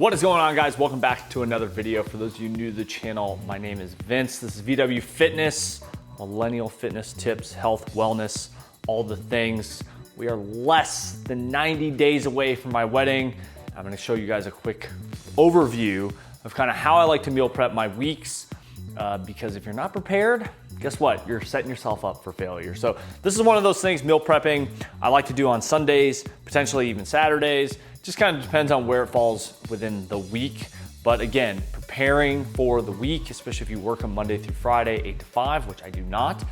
What is going on, guys? Welcome back to another video. For those of you new to the channel, my name is Vince. This is VW Fitness, millennial fitness tips, health, wellness, all the things. We are less than 90 days away from my wedding. I'm gonna show you guys a quick overview of kind of how I like to meal prep my weeks, because if you're not prepared, guess what? You're setting yourself up for failure. So this is one of those things, meal prepping, I like to do on Sundays, potentially even Saturdays. Just kind of depends on where it falls within the week. But again, preparing for the week, especially if you work on Monday through Friday, 8 to 5, which I do not,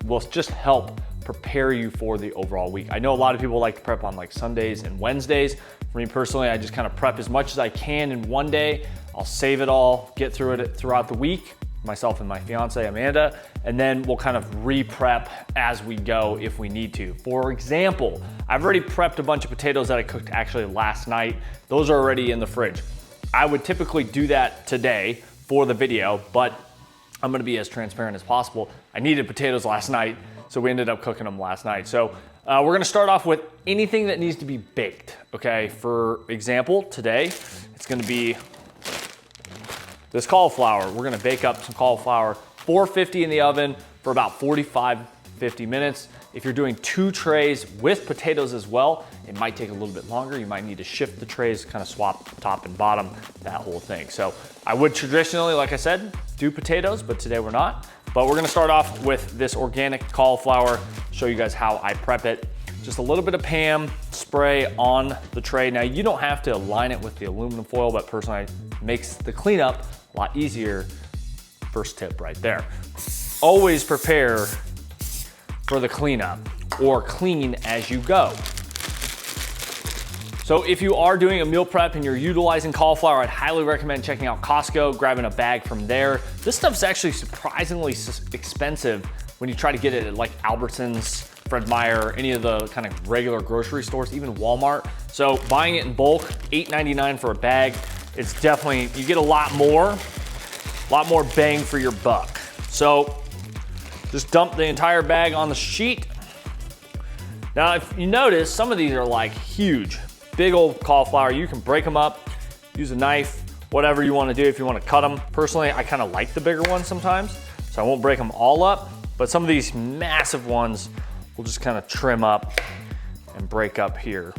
will just help prepare you for the overall week. I know a lot of people like to prep on like Sundays and Wednesdays. For me personally, I just kind of prep as much as I can in one day. I'll save it all, get through it throughout the week, myself and my fiance, Amanda, and then we'll kind of re-prep as we go if we need to. For example, I've already prepped a bunch of potatoes that I cooked actually last night. Those are already in the fridge. I would typically do that today for the video, but I'm gonna be as transparent as possible. I needed potatoes last night, so we ended up cooking them last night. So we're gonna start off with anything that needs to be baked, okay? For example, today, it's gonna be this cauliflower. We're gonna bake up some cauliflower, 450 in the oven for about 45-50 minutes. If you're doing 2 trays with potatoes as well, it might take a little bit longer. You might need to shift the trays, kind of swap top and bottom, that whole thing. So I would traditionally, like I said, do potatoes, but today we're not. But we're gonna start off with this organic cauliflower, show you guys how I prep it. Just a little bit of Pam spray on the tray. Now you don't have to line it with the aluminum foil, but personally it makes the cleanup a lot easier. First tip right there. Always prepare for the cleanup or clean as you go. So if you are doing a meal prep and you're utilizing cauliflower, I'd highly recommend checking out Costco, grabbing a bag from there. This stuff's actually surprisingly expensive when you try to get it at like Albertsons, Fred Meyer, any of the kind of regular grocery stores, even Walmart. So buying it in bulk, $8.99 for a bag. It's definitely, you get a lot more bang for your buck. So just dump the entire bag on the sheet. Now, if you notice, some of these are like huge, big old cauliflower. You can break them up, use a knife, whatever you want to do if you want to cut them. Personally, I kind of like the bigger ones sometimes, so I won't break them all up, but some of these massive ones we'll just kind of trim up and break up here.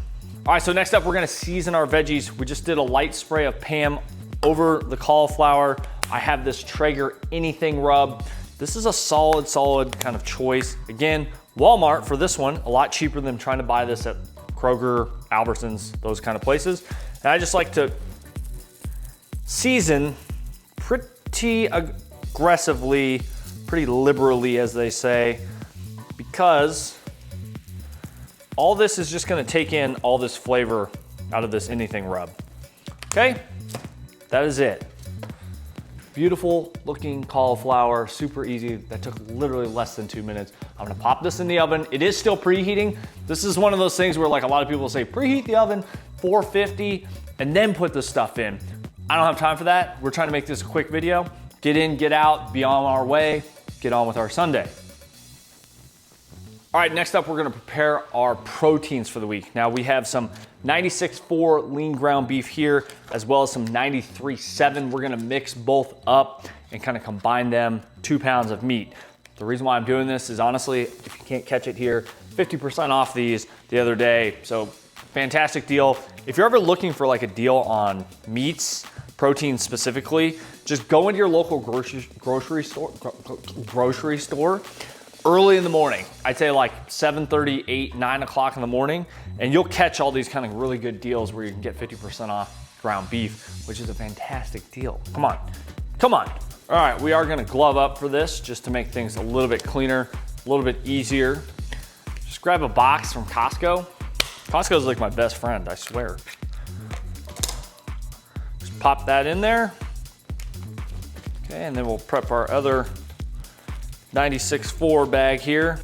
All right, so next up, we're gonna season our veggies. We just did a light spray of Pam over the cauliflower. I have this Traeger anything rub. This is a solid kind of choice. Again, Walmart for this one, a lot cheaper than trying to buy this at Kroger, Albertsons, those kind of places. And I just like to season pretty aggressively, pretty liberally, as they say, because all this is just gonna take in all this flavor out of this anything rub. Okay, that is it. Beautiful looking cauliflower, super easy. That took literally less than 2 minutes. I'm gonna pop this in the oven. It is still preheating. This is one of those things where like a lot of people say, preheat the oven, 450, and then put the stuff in. I don't have time for that. We're trying to make this a quick video. Get in, get out, be on our way, get on with our Sunday. All right, next up, we're gonna prepare our proteins for the week. Now we have some 96.4 lean ground beef here, as well as some 93.7. We're gonna mix both up and kind of combine them, 2 pounds of meat. The reason why I'm doing this is honestly, if you can't catch it here, 50% off these the other day. So fantastic deal. If you're ever looking for like a deal on meats, protein specifically, just go into your local grocery store early in the morning. I'd say like 7:30, 8, 9 o'clock in the morning, and you'll catch all these kind of really good deals where you can get 50% off ground beef, which is a fantastic deal. Come on. All right, we are gonna glove up for this just to make things a little bit cleaner, a little bit easier. Just grab a box from Costco. Costco's like my best friend, I swear. Just pop that in there. Okay, and then we'll prep our other 96.4 bag here.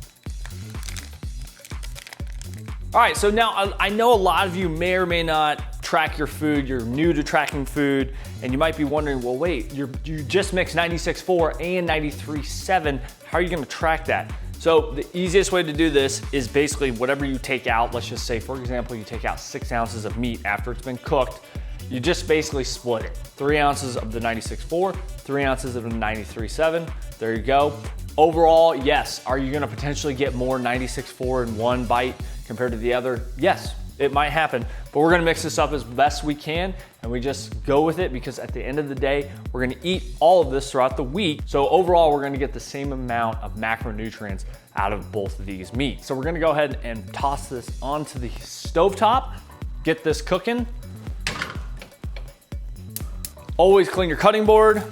All right, so now I know a lot of you may or may not track your food. You're new to tracking food, and you might be wondering, well, wait, you just mixed 96.4 and 93.7. How are you gonna track that? So the easiest way to do this is basically whatever you take out. Let's just say, for example, you take out 6 ounces of meat after it's been cooked. You just basically split it. 3 ounces of the 96.4, 3 ounces of the 93.7. There you go. Overall, yes. Are you gonna potentially get more 96.4 in one bite compared to the other? Yes, it might happen, but we're gonna mix this up as best we can, and we just go with it because at the end of the day, we're gonna eat all of this throughout the week. So overall, we're gonna get the same amount of macronutrients out of both of these meats. So we're gonna go ahead and toss this onto the stovetop, get this cooking. Always clean your cutting board.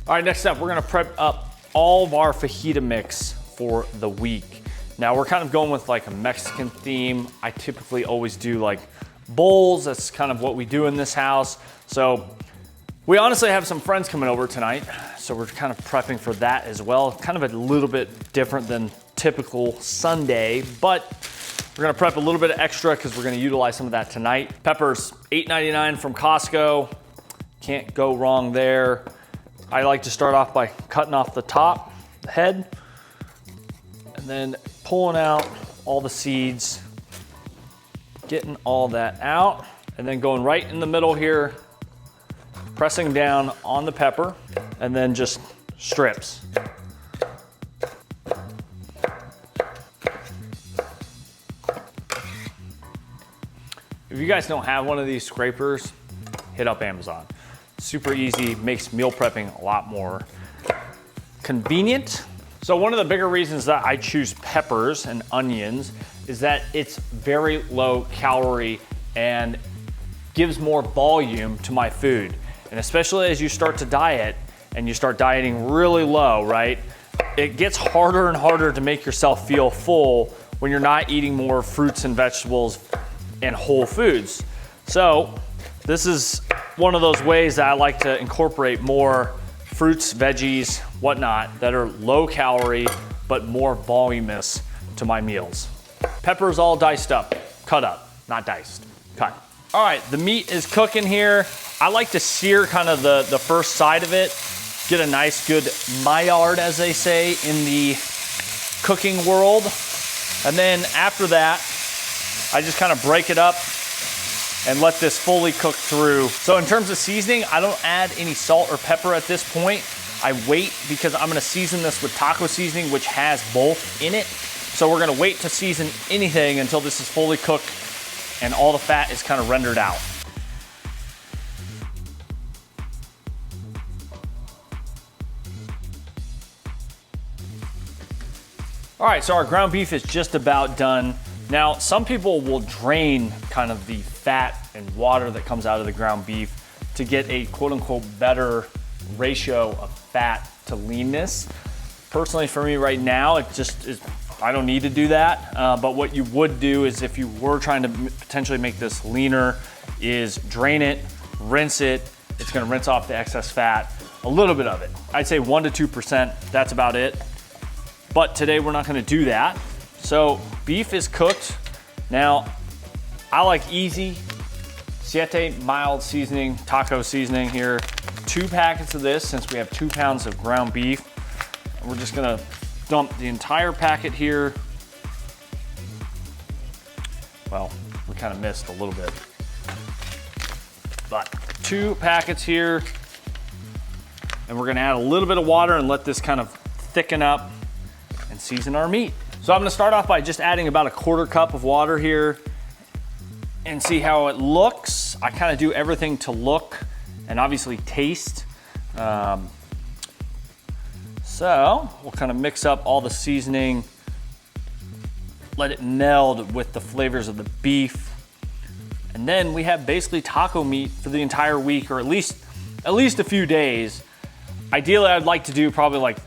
All right, next up, we're gonna prep up all of our fajita mix for the week. Now we're kind of going with like a Mexican theme. I typically always do like bowls. That's kind of what we do in this house. So we honestly have some friends coming over tonight. So we're kind of prepping for that as well. Kind of a little bit different than typical Sunday, but we're gonna prep a little bit extra because we're gonna utilize some of that tonight. Peppers, $8.99 from Costco. Can't go wrong there. I like to start off by cutting off the top, the head, and then pulling out all the seeds, getting all that out, and then going right in the middle here, pressing down on the pepper, and then just strips. If you guys don't have one of these scrapers, hit up Amazon. Super easy, makes meal prepping a lot more convenient. So one of the bigger reasons that I choose peppers and onions is that it's very low calorie and gives more volume to my food. And especially as you start to diet and you start dieting really low, right? It gets harder and harder to make yourself feel full when you're not eating more fruits and vegetables and whole foods. So this is one of those ways that I like to incorporate more fruits, veggies, whatnot, that are low calorie, but more voluminous to my meals. Peppers all diced up, cut up, not diced, cut. All right, the meat is cooking here. I like to sear kind of the first side of it, get a nice good Maillard, as they say in the cooking world. And then after that, I just kind of break it up and let this fully cook through. So in terms of seasoning, I don't add any salt or pepper at this point. I wait because I'm gonna season this with taco seasoning, which has both in it. So we're gonna wait to season anything until this is fully cooked and all the fat is kind of rendered out. All right, so our ground beef is just about done. Now, some people will drain kind of the fat and water that comes out of the ground beef to get a quote unquote better ratio of fat to leanness. Personally, for me right now, it just is, I don't need to do that. But what you would do is if you were trying to potentially make this leaner is drain it, rinse it. It's gonna rinse off the excess fat, a little bit of it. I'd say 1% to 2%, that's about it. But today we're not gonna do that. So beef is cooked. Now, I like easy, siete mild seasoning, taco seasoning here. 2 packets of this since we have 2 pounds of ground beef. And we're just gonna dump the entire packet here. Well, we kind of missed a little bit. But 2 packets here. And we're gonna add a little bit of water and let this kind of thicken up and season our meat. So I'm gonna start off by just adding about a 1/4 cup of water here and see how it looks. I kind of do everything to look and obviously taste. So we'll kind of mix up all the seasoning, let it meld with the flavors of the beef. And then we have basically taco meat for the entire week, or at least a few days. Ideally, I'd like to do probably like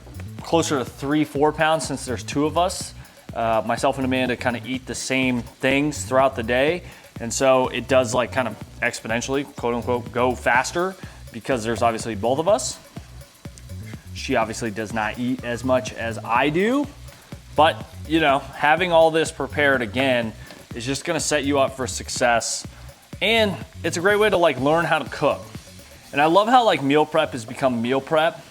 closer to 3-4 pounds since there's 2 of us. Myself and Amanda kind of eat the same things throughout the day. And so it does like kind of exponentially, quote unquote, go faster because there's obviously both of us. She obviously does not eat as much as I do, but you know, having all this prepared again is just gonna set you up for success. And it's a great way to like learn how to cook. And I love how like meal prep has become meal prep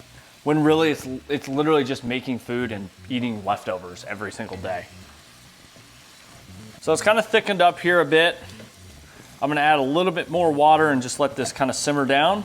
when really it's literally just making food and eating leftovers every single day. So it's kind of thickened up here a bit. I'm gonna add a little bit more water and just let this kind of simmer down.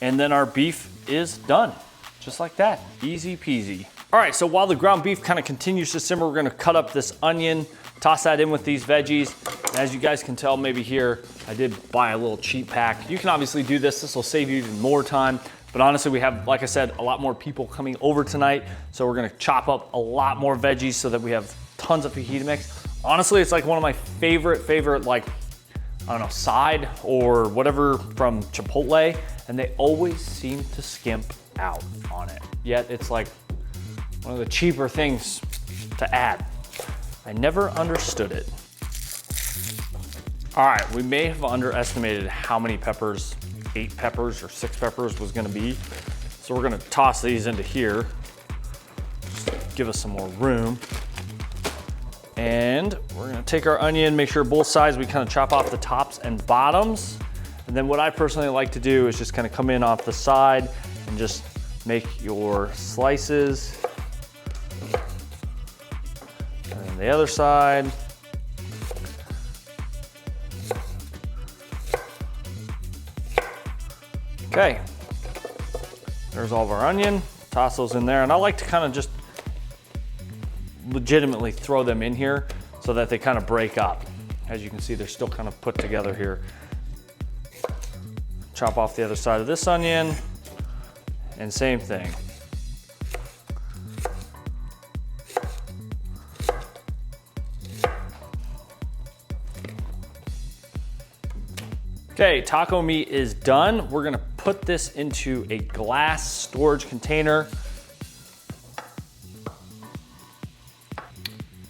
And then our beef is done, just like that, easy peasy. All right, so while the ground beef kind of continues to simmer, we're gonna cut up this onion, toss that in with these veggies. And as you guys can tell, maybe here, I did buy a little cheap pack. You can obviously do this. This will save you even more time. But honestly, we have, like I said, a lot more people coming over tonight. So we're gonna chop up a lot more veggies so that we have tons of fajita mix. Honestly, it's like one of my favorite, like, I don't know, side or whatever from Chipotle. And they always seem to skimp out on it. Yet it's like one of the cheaper things to add. I never understood it. All right, we may have underestimated how many peppers, 8 peppers or 6 peppers was gonna be. So we're gonna toss these into here. Just give us some more room. And we're gonna take our onion, make sure both sides we kind of chop off the tops and bottoms. And then what I personally like to do is just kind of come in off the side and just make your slices. And then the other side. Okay, there's all of our onion. Toss those in there. And I like to kind of just legitimately throw them in here so that they kind of break up. As you can see, they're still kind of put together here. Chop off the other side of this onion, and same thing. Okay, taco meat is done. We're gonna put this into a glass storage container.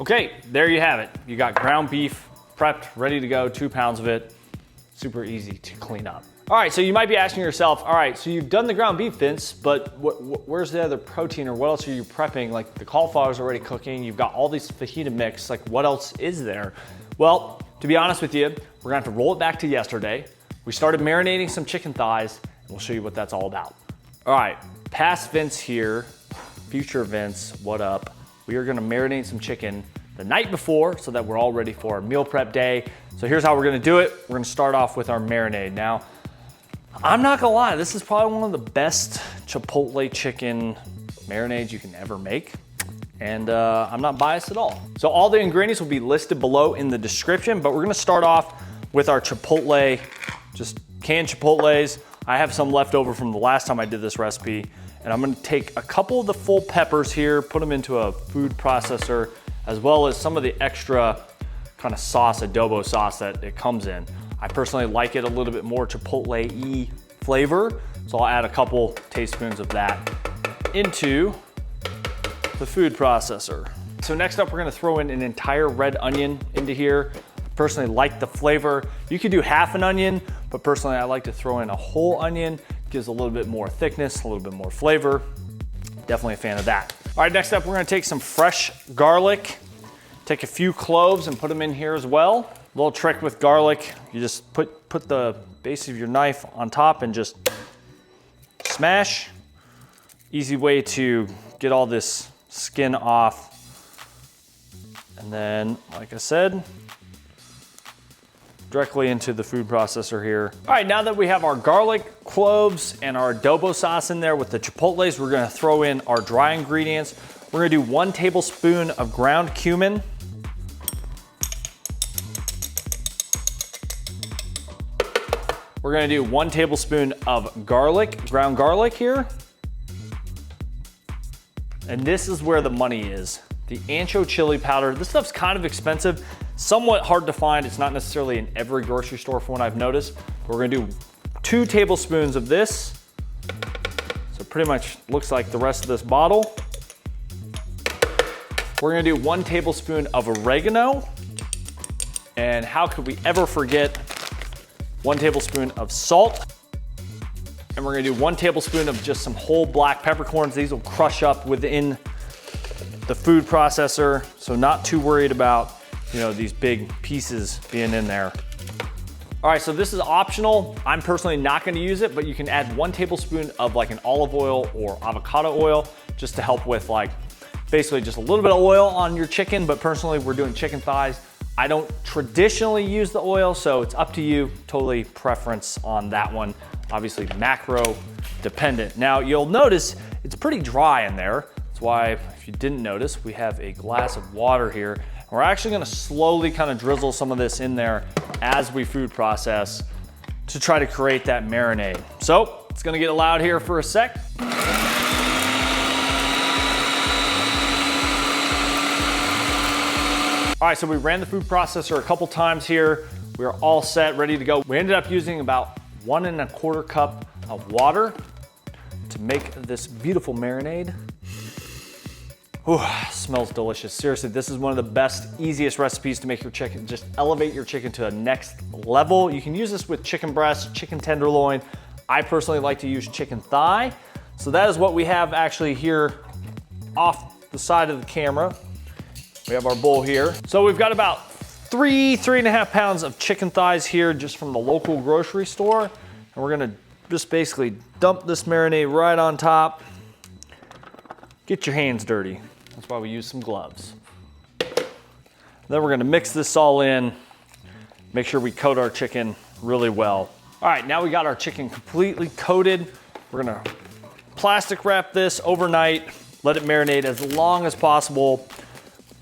Okay, there you have it. You got ground beef prepped, ready to go, 2 pounds of it. Super easy to clean up. All right, so you might be asking yourself, all right, so you've done the ground beef, Vince, but where's the other protein, or what else are you prepping? Like, the cauliflower is already cooking, you've got all these fajita mix, like, what else is there? Well, to be honest with you, we're gonna have to roll it back to yesterday. We started marinating some chicken thighs, and we'll show you what that's all about. All right, past Vince here, future Vince, what up? We are gonna marinate some chicken the night before so that we're all ready for our meal prep day. So here's how we're gonna do it. We're gonna start off with our marinade. Now, I'm not gonna lie, this is probably one of the best Chipotle chicken marinades you can ever make. And I'm not biased at all. So all the ingredients will be listed below in the description, but we're gonna start off with our Chipotle, just canned Chipotles. I have some left over from the last time I did this recipe. And I'm gonna take a couple of the full peppers here, put them into a food processor, as well as some of the extra kind of sauce, adobo sauce that it comes in. I personally like it a little bit more Chipotle-y flavor, so I'll add a couple teaspoons of that into the food processor. So next up, we're gonna throw in an entire red onion into here. Personally like the flavor. You could do half an onion, but personally I like to throw in a whole onion. Gives a little bit more thickness, a little bit more flavor. Definitely a fan of that. All right, next up, we're gonna take some fresh garlic, take a few cloves and put them in here as well. A little trick with garlic, you just put the base of your knife on top and just smash. Easy way to get all this skin off. And then, like I said, directly into the food processor here. All right, now that we have our garlic cloves and our adobo sauce in there with the chipotles, we're gonna throw in our dry ingredients. We're gonna do 1 tablespoon of ground cumin. We're gonna do 1 tablespoon of garlic, ground garlic here. And this is where the money is. The Ancho chili powder. This stuff's kind of expensive, somewhat hard to find. It's not necessarily in every grocery store from what I've noticed. But we're gonna do 2 tablespoons of this. So pretty much looks like the rest of this bottle. We're gonna do 1 tablespoon of oregano. And how could we ever forget 1 tablespoon of salt. And we're gonna do 1 tablespoon of just some whole black peppercorns. These will crush up within the food processor, so not too worried about, you know, these big pieces being in there. All right, so this is optional. I'm personally not gonna use it, but you can add 1 tablespoon of like an olive oil or avocado oil just to help with like basically just a little bit of oil on your chicken, but personally we're doing chicken thighs. I don't traditionally use the oil, so it's up to you, totally preference on that one. Obviously macro dependent. Now you'll notice it's pretty dry in there. That's why, if you didn't notice, we have a glass of water here. We're actually gonna slowly kind of drizzle some of this in there as we food process to try to create that marinade. So it's gonna get loud here for a sec. All right, so we ran the food processor a couple times here. We are all set, ready to go. We ended up using about 1 1/4 cup of water to make this beautiful marinade. Ooh, smells delicious. Seriously, this is one of the best, easiest recipes to make your chicken. Just elevate your chicken to a next level. You can use this with chicken breast, chicken tenderloin. I personally like to use chicken thigh. So that is what we have actually here off the side of the camera. We have our bowl here. So we've got about 3.5 pounds of chicken thighs here just from the local grocery store. And we're gonna just basically dump this marinade right on top. Get your hands dirty. That's why we use some gloves. Then we're gonna mix this all in, make sure we coat our chicken really well. All right, now we got our chicken completely coated. We're gonna plastic wrap this overnight, let it marinate as long as possible,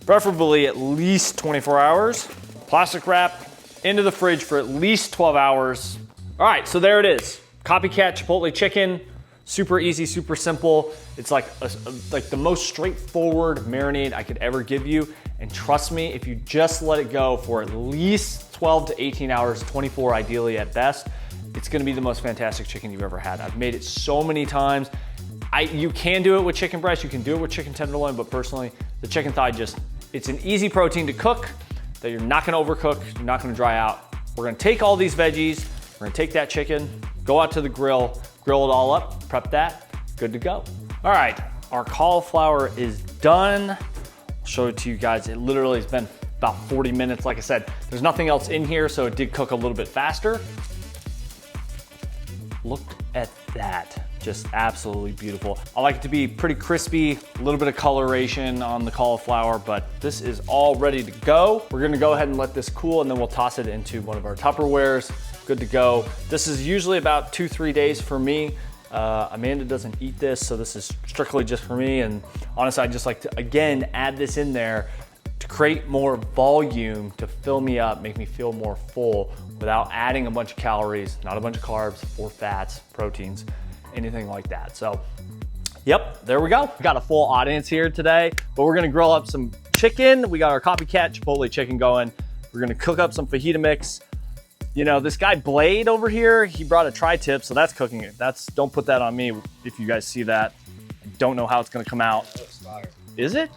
preferably at least 24 hours. Plastic wrap into the fridge for at least 12 hours. All right, so there it is. Copycat Chipotle chicken. Super easy, super simple. It's like the most straightforward marinade I could ever give you. And trust me, if you just let it go for at least 12 to 18 hours, 24 ideally at best, it's gonna be the most fantastic chicken you've ever had. I've made it so many times. You can do it with chicken breast, you can do it with chicken tenderloin, but personally, the chicken thigh it's an easy protein to cook that you're not gonna overcook, you're not gonna dry out. We're gonna take all these veggies, we're gonna take that chicken, go out to the grill it all up, prep that, good to go. All right, our cauliflower is done. I'll show it to you guys. It literally has been about 40 minutes. Like I said, there's nothing else in here, so it did cook a little bit faster. Look at that, just absolutely beautiful. I like it to be pretty crispy, a little bit of coloration on the cauliflower, but this is all ready to go. We're gonna go ahead and let this cool, and then we'll toss it into one of our Tupperwares. Good to go. This is usually about 2-3 days for me. Amanda doesn't eat this, so this is strictly just for me. And honestly, I just like to, again, add this in there to create more volume, to fill me up, make me feel more full without adding a bunch of calories, not a bunch of carbs or fats, proteins, anything like that. So, yep, there we go. We got a full audience here today, but we're gonna grill up some chicken. We got our copycat Chipotle chicken going. We're gonna cook up some fajita mix. You know, this guy Blade over here, he brought a tri-tip, so that's cooking it. Don't put that on me if you guys see that. I don't know how it's gonna come out. That was fire. Is it?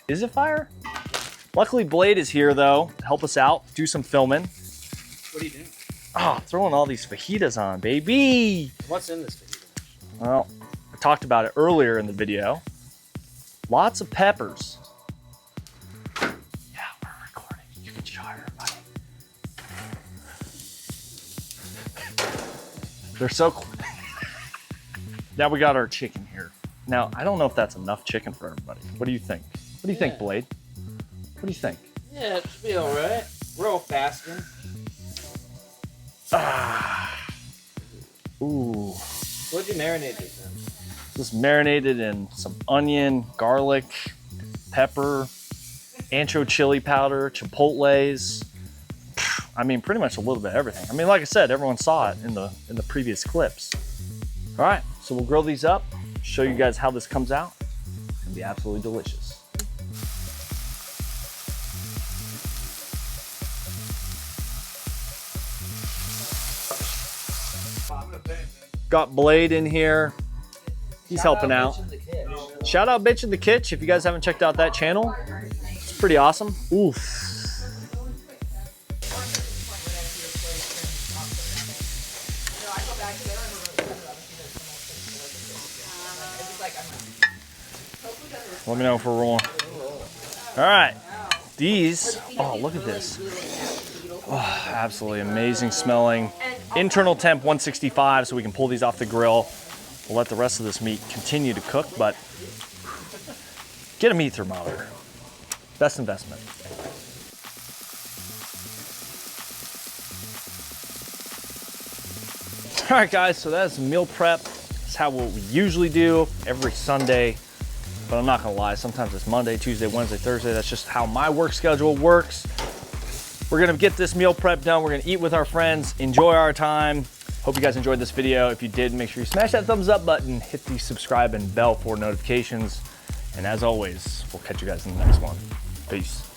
Is it fire? Luckily Blade is here though, to help us out, do some filming. What are you doing? Oh, throwing all these fajitas on, baby. What's in this fajita? Well, I talked about it earlier in the video. Lots of peppers. Yeah, we're recording. You can show everybody. They're so cool. Now we got our chicken here. Now, I don't know if that's enough chicken for everybody. What do you think? What do you think, Blade? What do you think? Yeah, it should be all right. We're all fasting. Ah. Ooh. What'd you marinate this in? Just marinated in some onion, garlic, pepper, ancho chili powder, chipotles. I mean, pretty much a little bit of everything. I mean, like I said, everyone saw it in the previous clips. All right, so we'll grill these up, show you guys how this comes out. It's gonna be absolutely delicious. Got Blade in here. He's helping out. Shout out Bitch in the Kitch. If you guys haven't checked out that channel, it's pretty awesome. Oof. Let me know if we're rolling. All right, these, oh, look at this. Oh, absolutely amazing smelling. Internal temp 165, so we can pull these off the grill. We'll let the rest of this meat continue to cook, but get a meat thermometer. Best investment. All right, guys, so that's meal prep. That's how what we usually do every Sunday. But I'm not gonna lie, sometimes it's Monday, Tuesday, Wednesday, Thursday. That's just how my work schedule works. We're gonna get this meal prep done. We're gonna eat with our friends, enjoy our time. Hope you guys enjoyed this video. If you did, make sure you smash that thumbs up button, hit the subscribe and bell for notifications. And as always, we'll catch you guys in the next one. Peace.